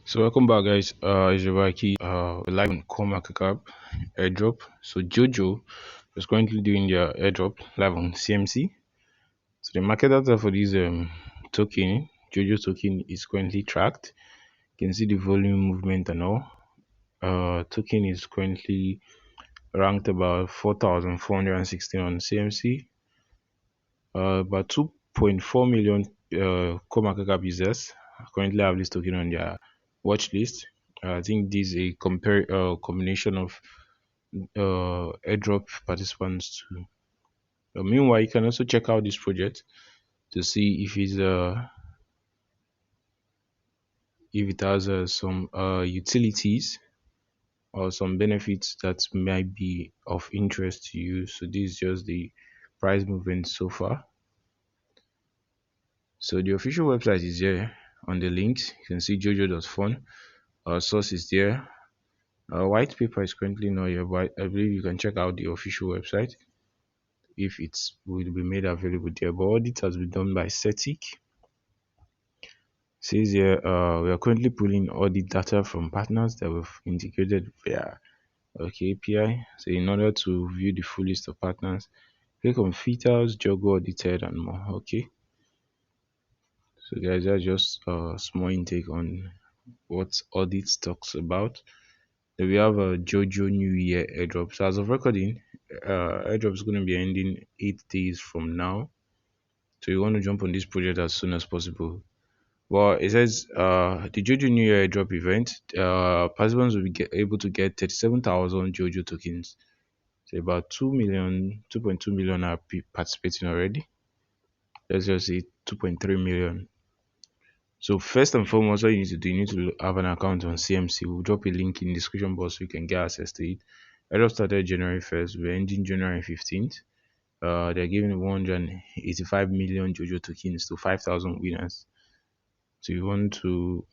So welcome back, guys. It's Rivaki. We're live on CoinMarketCap Airdrop. So JoJo is currently doing their airdrop live on CMC. So the market data for this token, JoJo token, is currently tracked. You can see the volume movement and all. Token is currently ranked about 4,416 on CMC. About 2.4 million CoinMarketCap users currently have this token on their watch list. I think this is a combination of airdrop participants too. Meanwhile, you can also check out this project to see if it has some utilities or some benefits that might be of interest to you. So this is just the price movement so far. So the official website is here on the links. You can see jojo.fun. Our source is there. Our white paper is currently not here, but I believe you can check out the official website if it will be made available there. But audit has been done by Cetic. Says here we are currently pulling audit data from partners that we've integrated via API. So in order to view the full list of partners, click on filters, JoJo audited, and more. Okay. So guys, that's just a small intake on what audit talks about. Then we have a JoJo New Year airdrop. So as of recording, airdrop is going to be ending 8 days from now. So you want to jump on this project as soon as possible. Well, it says the JoJo New Year airdrop event, participants will be able to get 37,000 JoJo tokens. So about 2.2 million are participating already. Let's just say 2.3 million. So first and foremost, what you need to do, you need to have an account on CMC. We'll drop a link in the description box so you can get access to it. Airdrop started January 1st. We're ending January 15th. They're giving 185 million JoJo tokens to 5,000 winners. So you want to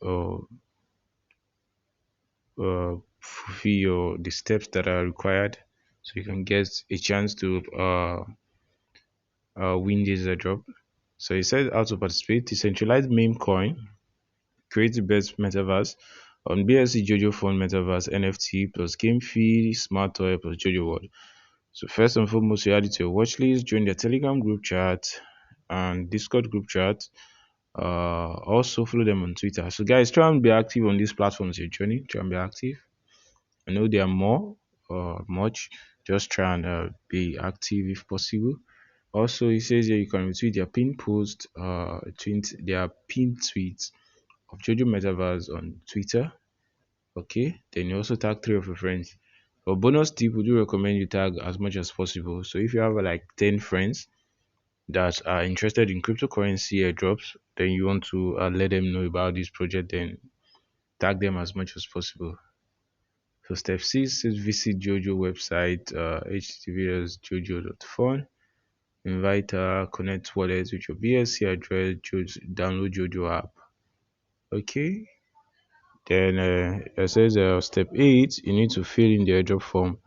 fulfill the steps that are required so you can get a chance to win this airdrop. So it says how to participate. Decentralize meme coin. Create the best metaverse on BSC JoJo Fund Metaverse NFT plus game fee, smart toy plus JoJo World. So first and foremost, you add it to your watch list, join their Telegram group chat and Discord group chat. Also follow them on Twitter. So guys, try and be active on these platforms you're joining. Try and be active. I know there are more much. Just try and be active if possible. Also, it says here you can retweet their pin post, their pinned tweets of JoJo Metaverse on Twitter. Okay, then you also tag 3 of your friends. For bonus tip, we do recommend you tag as much as possible. So if you have like 10 friends that are interested in cryptocurrency airdrops, then you want to let them know about this project, then tag them as much as possible. So step 6 says visit JoJo website, https jojo.fun. Invite connect wallets with your BSC address, download JoJo app. Okay, then it says step 8, you need to fill in the airdrop form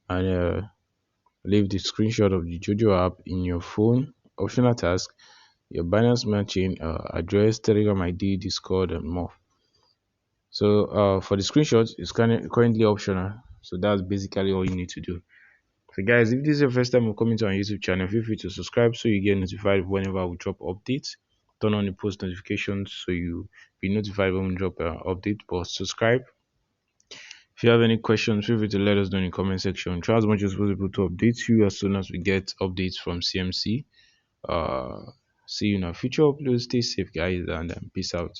and leave the screenshot of the JoJo app in your phone. Optional task, your Binance matching address, Telegram ID, Discord, and more. So for the screenshot, it's currently optional. So that's basically all you need to do. So guys, if this is your first time coming to our YouTube channel, feel free to subscribe so you get notified whenever we drop updates. Turn on the post notifications so you be notified when we drop an update. But subscribe. If you have any questions, feel free to let us know in the comment section. Try as much as possible to update you as soon as we get updates from CMC. See you in our future uploads. Stay safe, guys, and peace out.